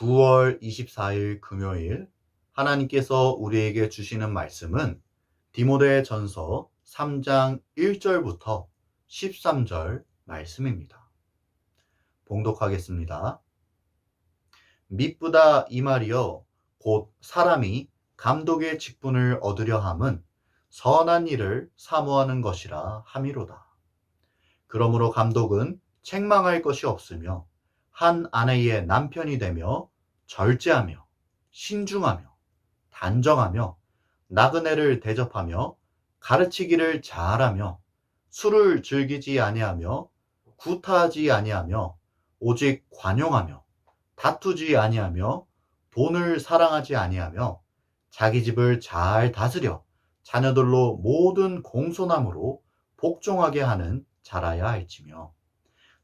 9월 24일 금요일 하나님께서 우리에게 주시는 말씀은 디모데전서 3장 1절부터 13절 말씀입니다. 봉독하겠습니다. 미쁘다 이 말이여 곧 사람이 감독의 직분을 얻으려 함은 선한 일을 사모하는 것이라 함이로다. 그러므로 감독은 책망할 것이 없으며 한 아내의 남편이 되며 절제하며 신중하며 단정하며 나그네를 대접하며 가르치기를 잘하며 술을 즐기지 아니하며 구타하지 아니하며 오직 관용하며 다투지 아니하며 돈을 사랑하지 아니하며 자기 집을 잘 다스려 자녀들로 모든 공손함으로 복종하게 하는 자라야 할지며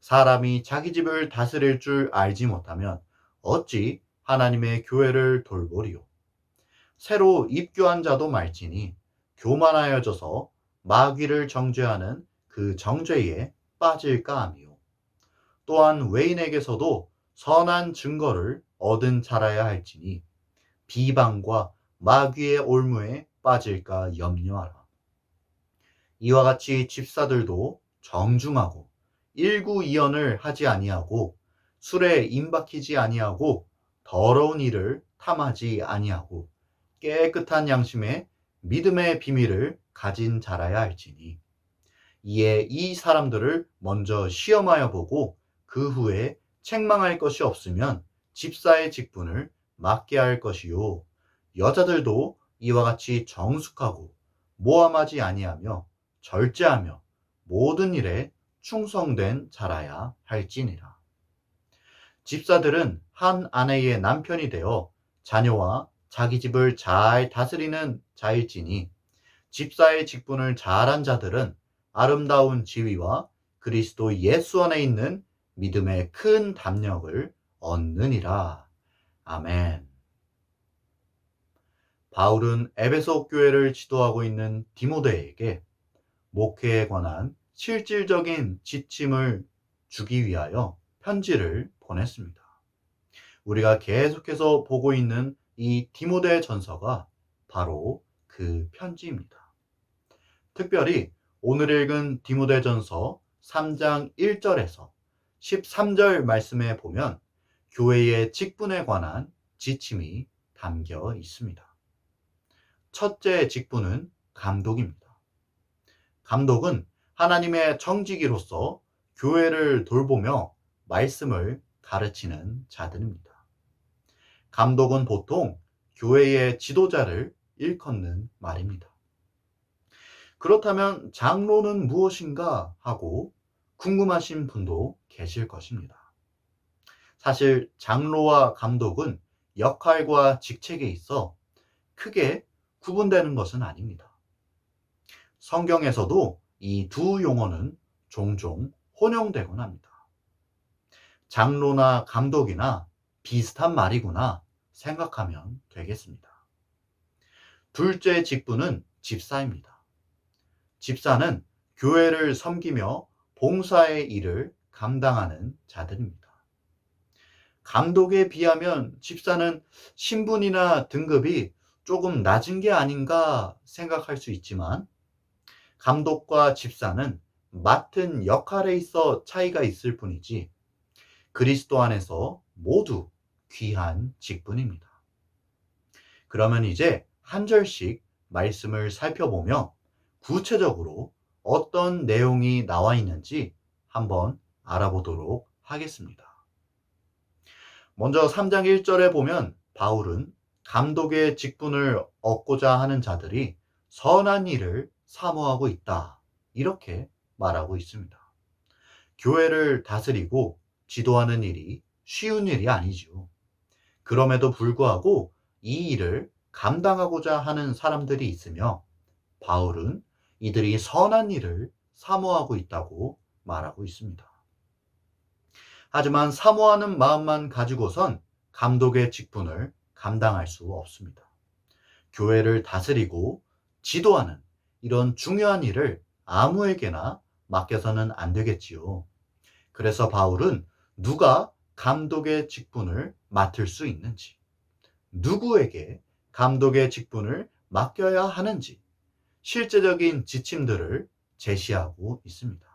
사람이 자기 집을 다스릴 줄 알지 못하면 어찌 하나님의 교회를 돌보리요. 새로 입교한 자도 말지니 교만하여져서 마귀를 정죄하는 그 정죄에 빠질까 하미요. 또한 외인에게서도 선한 증거를 얻은 자라야 할지니 비방과 마귀의 올무에 빠질까 염려하라. 이와 같이 집사들도 정중하고 일구이연을 하지 아니하고 술에 임박히지 아니하고 더러운 일을 탐하지 아니하고 깨끗한 양심에 믿음의 비밀을 가진 자라야 할지니 이에 이 사람들을 먼저 시험하여 보고 그 후에 책망할 것이 없으면 집사의 직분을 맡게 할 것이요 여자들도 이와 같이 정숙하고 모함하지 아니하며 절제하며 모든 일에 충성된 자라야 할지니라. 집사들은 한 아내의 남편이 되어 자녀와 자기 집을 잘 다스리는 자일지니 집사의 직분을 잘한 자들은 아름다운 지위와 그리스도 예수 안에 있는 믿음의 큰 담력을 얻느니라. 아멘. 바울은 에베소 교회를 지도하고 있는 디모데에게 목회에 관한 실질적인 지침을 주기 위하여 편지를 보냈습니다. 우리가 계속해서 보고 있는 이 디모데 전서가 바로 그 편지입니다. 특별히 오늘 읽은 디모데 전서 3장 1절에서 13절 말씀에 보면 교회의 직분에 관한 지침이 담겨 있습니다. 첫째 직분은 감독입니다. 감독은 하나님의 청지기로서 교회를 돌보며 말씀을 가르치는 자들입니다. 감독은 보통 교회의 지도자를 일컫는 말입니다. 그렇다면 장로는 무엇인가 하고 궁금하신 분도 계실 것입니다. 사실 장로와 감독은 역할과 직책에 있어 크게 구분되는 것은 아닙니다. 성경에서도 이 두 용어는 종종 혼용되곤 합니다. 장로나 감독이나 비슷한 말이구나 생각하면 되겠습니다. 둘째 직분은 집사입니다. 집사는 교회를 섬기며 봉사의 일을 감당하는 자들입니다. 감독에 비하면 집사는 신분이나 등급이 조금 낮은 게 아닌가 생각할 수 있지만 감독과 집사는 맡은 역할에 있어 차이가 있을 뿐이지 그리스도 안에서 모두 귀한 직분입니다. 그러면 이제 한 절씩 말씀을 살펴보며 구체적으로 어떤 내용이 나와 있는지 한번 알아보도록 하겠습니다. 먼저 3장 1절에 보면 바울은 감독의 직분을 얻고자 하는 자들이 선한 일을 사모하고 있다. 이렇게 말하고 있습니다. 교회를 다스리고 지도하는 일이 쉬운 일이 아니죠. 그럼에도 불구하고 이 일을 감당하고자 하는 사람들이 있으며 바울은 이들이 선한 일을 사모하고 있다고 말하고 있습니다. 하지만 사모하는 마음만 가지고선 감독의 직분을 감당할 수 없습니다. 교회를 다스리고 지도하는 이런 중요한 일을 아무에게나 맡겨서는 안 되겠지요. 그래서 바울은 누가 감독의 직분을 맡을 수 있는지, 누구에게 감독의 직분을 맡겨야 하는지 실제적인 지침들을 제시하고 있습니다.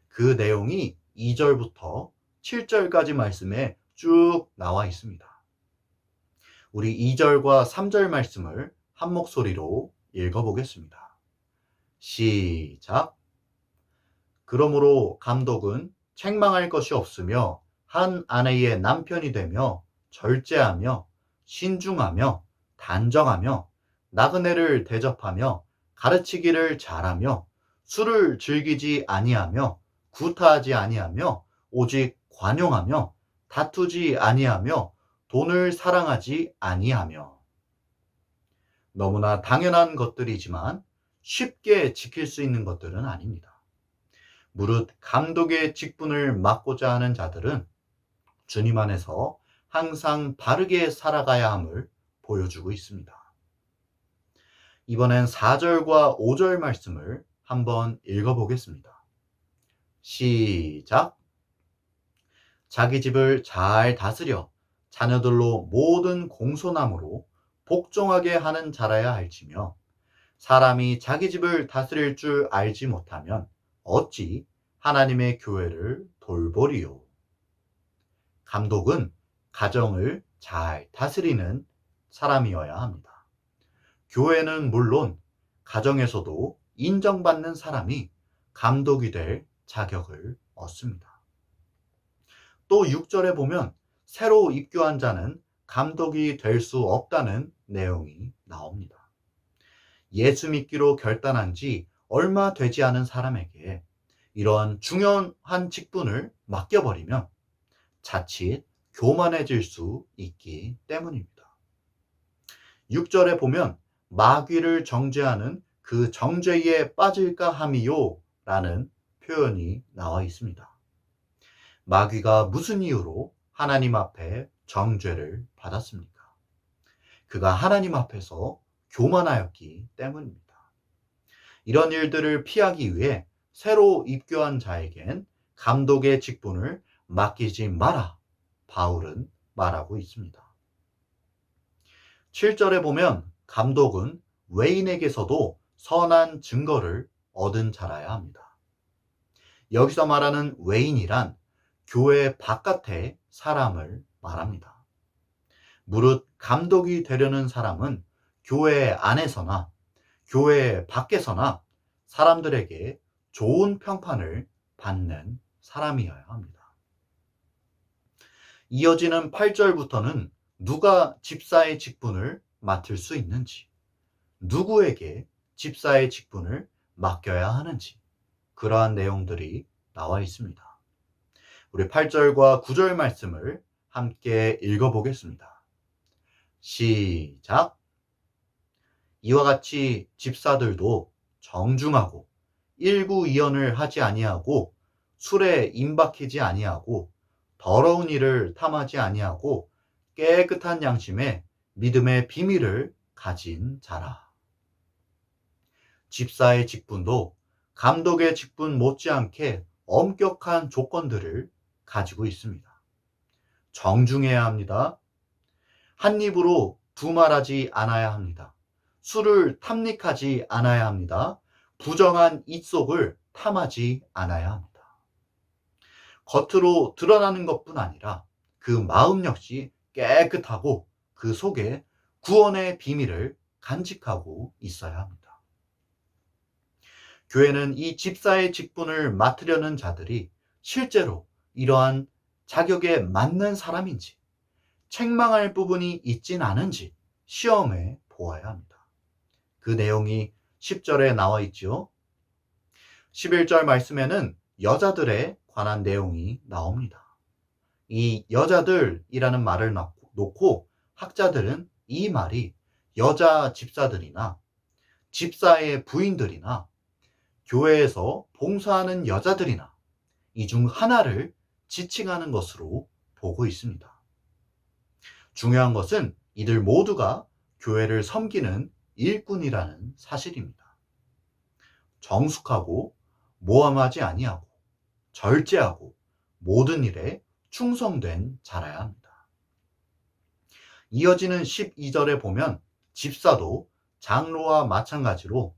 그 내용이 2절부터 7절까지 말씀에 쭉 나와 있습니다. 우리 2절과 3절 말씀을 한 목소리로 읽어보겠습니다. 시작. 그러므로 감독은 책망할 것이 없으며 한 아내의 남편이 되며 절제하며 신중하며 단정하며 나그네를 대접하며 가르치기를 잘하며 술을 즐기지 아니하며 구타하지 아니하며 오직 관용하며 다투지 아니하며 돈을 사랑하지 아니하며. 너무나 당연한 것들이지만 쉽게 지킬 수 있는 것들은 아닙니다. 무릇 감독의 직분을 맡고자 하는 자들은 주님 안에서 항상 바르게 살아가야 함을 보여주고 있습니다. 이번엔 4절과 5절 말씀을 한번 읽어보겠습니다. 시작. 자기 집을 잘 다스려 자녀들로 모든 공손함으로 복종하게 하는 자라야 할지며 사람이 자기 집을 다스릴 줄 알지 못하면 어찌 하나님의 교회를 돌보리요. 감독은 가정을 잘 다스리는 사람이어야 합니다. 교회는 물론 가정에서도 인정받는 사람이 감독이 될 자격을 얻습니다. 또 6절에 보면 새로 입교한 자는 감독이 될 수 없다는 내용이 나옵니다. 예수 믿기로 결단한 지 얼마 되지 않은 사람에게 이런 중요한 직분을 맡겨버리면 자칫 교만해질 수 있기 때문입니다. 6절에 보면 마귀를 정죄하는 그 정죄에 빠질까 함이요 라는 표현이 나와 있습니다. 마귀가 무슨 이유로 하나님 앞에 정죄를 받았습니까? 그가 하나님 앞에서 교만하였기 때문입니다. 이런 일들을 피하기 위해 새로 입교한 자에겐 감독의 직분을 맡기지 마라, 바울은 말하고 있습니다. 7절에 보면 감독은 외인에게서도 선한 증거를 얻은 자라야 합니다. 여기서 말하는 외인이란 교회 바깥의 사람을 말합니다. 무릇 감독이 되려는 사람은 교회 안에서나 교회 밖에서나 사람들에게 좋은 평판을 받는 사람이어야 합니다. 이어지는 8절부터는 누가 집사의 직분을 맡을 수 있는지, 누구에게 집사의 직분을 맡겨야 하는지 그러한 내용들이 나와 있습니다. 우리 8절과 9절 말씀을 함께 읽어보겠습니다. 시작. 이와 같이 집사들도 정중하고 일구이연을 하지 아니하고 술에 임박히지 아니하고 더러운 일을 탐하지 아니하고 깨끗한 양심에 믿음의 비밀을 가진 자라. 집사의 직분도 감독의 직분 못지않게 엄격한 조건들을 가지고 있습니다. 정중해야 합니다. 한 입으로 두말하지 않아야 합니다. 술을 탐닉하지 않아야 합니다. 부정한 입속을 탐하지 않아야 합니다. 겉으로 드러나는 것뿐 아니라 그 마음 역시 깨끗하고 그 속에 구원의 비밀을 간직하고 있어야 합니다. 교회는 이 집사의 직분을 맡으려는 자들이 실제로 이러한 자격에 맞는 사람인지, 책망할 부분이 있진 않은지 시험해 보아야 합니다. 그 내용이 10절에 나와 있죠. 11절 말씀에는 여자들에 관한 내용이 나옵니다. 이 여자들이라는 말을 놓고 학자들은 이 말이 여자 집사들이나 집사의 부인들이나 교회에서 봉사하는 여자들이나 이 중 하나를 지칭하는 것으로 보고 있습니다. 중요한 것은 이들 모두가 교회를 섬기는 일꾼이라는 사실입니다. 정숙하고 모함하지 아니하고 절제하고 모든 일에 충성된 자라야 합니다. 이어지는 12절에 보면 집사도 장로와 마찬가지로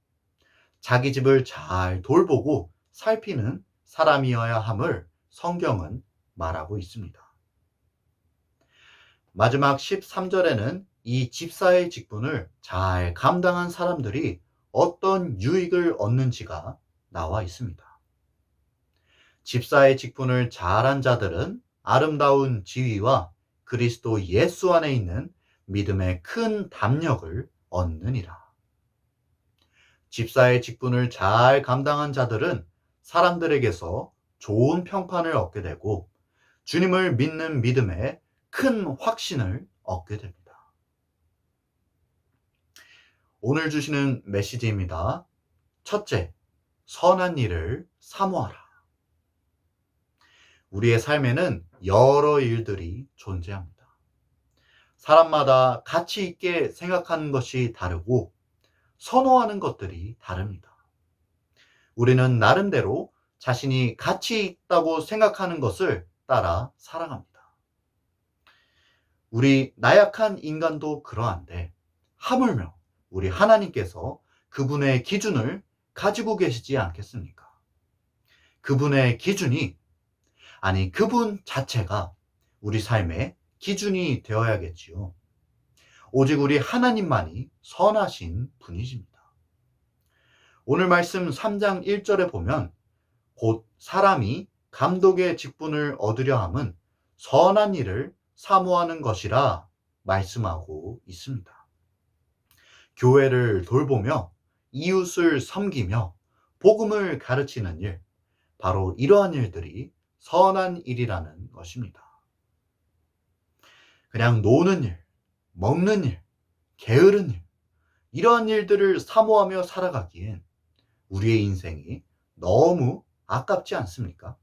자기 집을 잘 돌보고 살피는 사람이어야 함을 성경은 말하고 있습니다. 마지막 13절에는 이 집사의 직분을 잘 감당한 사람들이 어떤 유익을 얻는지가 나와 있습니다. 집사의 직분을 잘한 자들은 아름다운 지위와 그리스도 예수 안에 있는 믿음의 큰 담력을 얻느니라. 집사의 직분을 잘 감당한 자들은 사람들에게서 좋은 평판을 얻게 되고 주님을 믿는 믿음에 큰 확신을 얻게 됩니다. 오늘 주시는 메시지입니다. 첫째, 선한 일을 사모하라. 우리의 삶에는 여러 일들이 존재합니다. 사람마다 가치 있게 생각하는 것이 다르고 선호하는 것들이 다릅니다. 우리는 나름대로 자신이 가치 있다고 생각하는 것을 따라 살아갑니다. 우리 나약한 인간도 그러한데 하물며 우리 하나님께서 그분의 기준을 가지고 계시지 않겠습니까? 그분의 기준이, 아니 그분 자체가 우리 삶의 기준이 되어야겠지요. 오직 우리 하나님만이 선하신 분이십니다. 오늘 말씀 3장 1절에 보면 곧 사람이 감독의 직분을 얻으려 함은 선한 일을 사모하는 것이라 말씀하고 있습니다. 교회를 돌보며 이웃을 섬기며 복음을 가르치는 일, 바로 이러한 일들이 선한 일이라는 것입니다. 그냥 노는 일, 먹는 일, 게으른 일, 이러한 일들을 사모하며 살아가기엔 우리의 인생이 너무 아깝지 않습니까?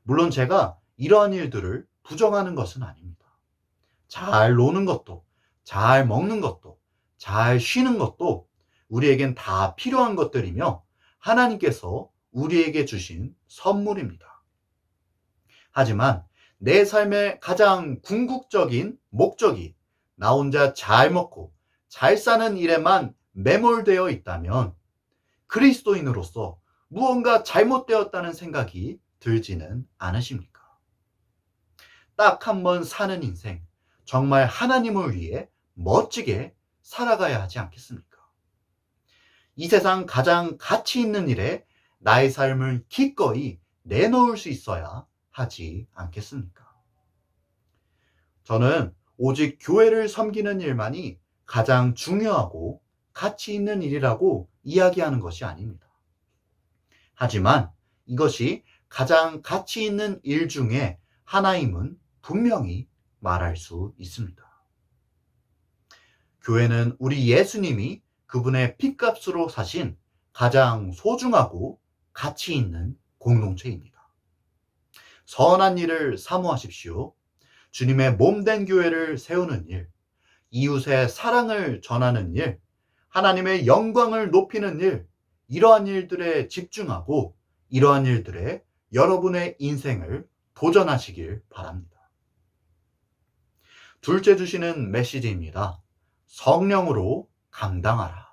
물론 제가 이러한 일들을 부정하는 것은 아닙니다. 잘 노는 것도, 잘 먹는 것도, 잘 쉬는 것도 우리에겐 다 필요한 것들이며 하나님께서 우리에게 주신 선물입니다. 하지만 내 삶의 가장 궁극적인 목적이 나 혼자 잘 먹고 잘 사는 일에만 매몰되어 있다면 그리스도인으로서 무언가 잘못되었다는 생각이 들지는 않으십니까? 딱 한 번 사는 인생, 정말 하나님을 위해 멋지게 살아가야 하지 않겠습니까? 이 세상 가장 가치 있는 일에 나의 삶을 기꺼이 내놓을 수 있어야 하지 않겠습니까? 저는 오직 교회를 섬기는 일만이 가장 중요하고 가치 있는 일이라고 이야기하는 것이 아닙니다. 하지만 이것이 가장 가치 있는 일 중에 하나임은 분명히 말할 수 있습니다. 교회는 우리 예수님이 그분의 핏값으로 사신 가장 소중하고 가치 있는 공동체입니다. 선한 일을 사모하십시오. 주님의 몸된 교회를 세우는 일, 이웃의 사랑을 전하는 일, 하나님의 영광을 높이는 일, 이러한 일들에 집중하고 이러한 일들에 여러분의 인생을 도전하시길 바랍니다. 둘째 주시는 메시지입니다. 성령으로 감당하라.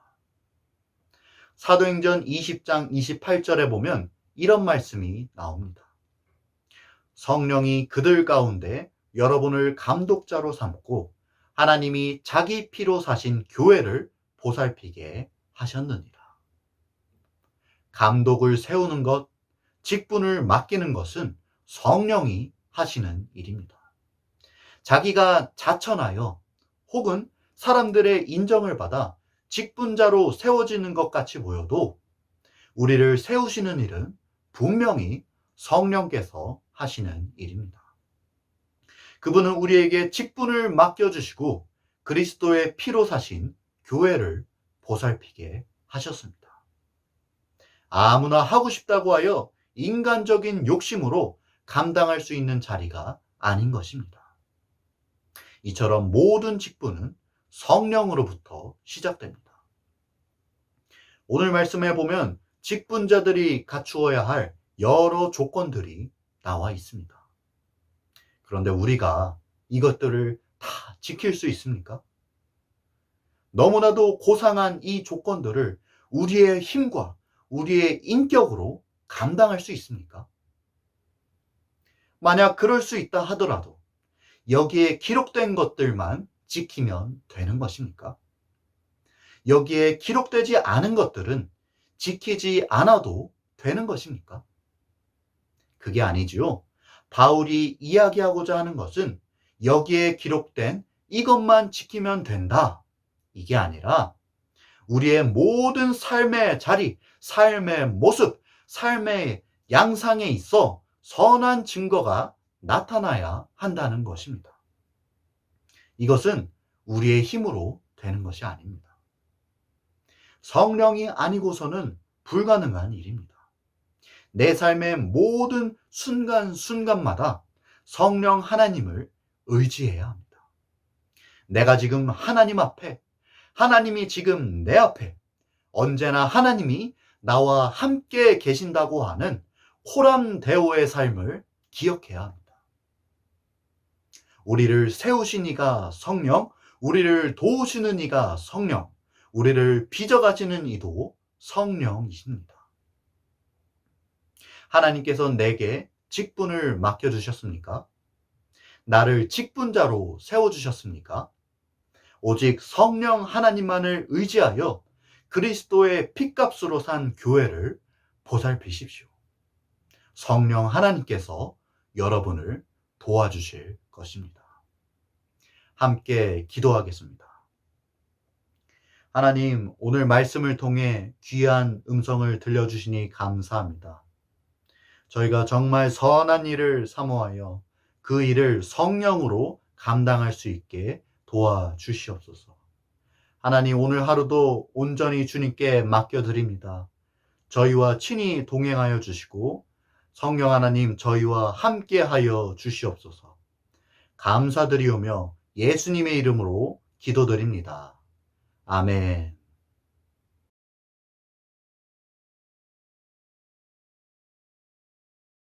사도행전 20장 28절에 보면 이런 말씀이 나옵니다. 성령이 그들 가운데 여러분을 감독자로 삼고 하나님이 자기 피로 사신 교회를 보살피게 하셨느니라. 감독을 세우는 것, 직분을 맡기는 것은 성령이 하시는 일입니다. 자기가 자천하여 혹은 사람들의 인정을 받아 직분자로 세워지는 것 같이 보여도 우리를 세우시는 일은 분명히 성령께서 하시는 일입니다. 그분은 우리에게 직분을 맡겨주시고 그리스도의 피로 사신 교회를 보살피게 하셨습니다. 아무나 하고 싶다고 하여 인간적인 욕심으로 감당할 수 있는 자리가 아닌 것입니다. 이처럼 모든 직분은 성령으로부터 시작됩니다. 오늘 말씀에 보면 직분자들이 갖추어야 할 여러 조건들이 나와 있습니다. 그런데 우리가 이것들을 다 지킬 수 있습니까? 너무나도 고상한 이 조건들을 우리의 힘과 우리의 인격으로 감당할 수 있습니까? 만약 그럴 수 있다 하더라도 여기에 기록된 것들만 지키면 되는 것입니까? 여기에 기록되지 않은 것들은 지키지 않아도 되는 것입니까? 그게 아니지요. 바울이 이야기하고자 하는 것은 여기에 기록된 이것만 지키면 된다. 이게 아니라 우리의 모든 삶의 자리, 삶의 모습, 삶의 양상에 있어 선한 증거가 나타나야 한다는 것입니다. 이것은 우리의 힘으로 되는 것이 아닙니다. 성령이 아니고서는 불가능한 일입니다. 내 삶의 모든 순간순간마다 성령 하나님을 의지해야 합니다. 내가 지금 하나님 앞에, 하나님이 지금 내 앞에, 언제나 하나님이 나와 함께 계신다고 하는 호람데오의 삶을 기억해야 합니다. 우리를 세우신 이가 성령, 우리를 도우시는 이가 성령, 우리를 빚어가시는 이도 성령이십니다. 하나님께서 내게 직분을 맡겨주셨습니까? 나를 직분자로 세워주셨습니까? 오직 성령 하나님만을 의지하여 그리스도의 핏값으로 산 교회를 보살피십시오. 성령 하나님께서 여러분을 도와주실 것입니다. 함께 기도하겠습니다. 하나님, 오늘 말씀을 통해 귀한 음성을 들려주시니 감사합니다. 저희가 정말 선한 일을 사모하여 그 일을 성령으로 감당할 수 있게 도와주시옵소서. 하나님, 오늘 하루도 온전히 주님께 맡겨드립니다. 저희와 친히 동행하여 주시고 성령 하나님 저희와 함께하여 주시옵소서. 감사드리오며 예수님의 이름으로 기도드립니다. 아멘.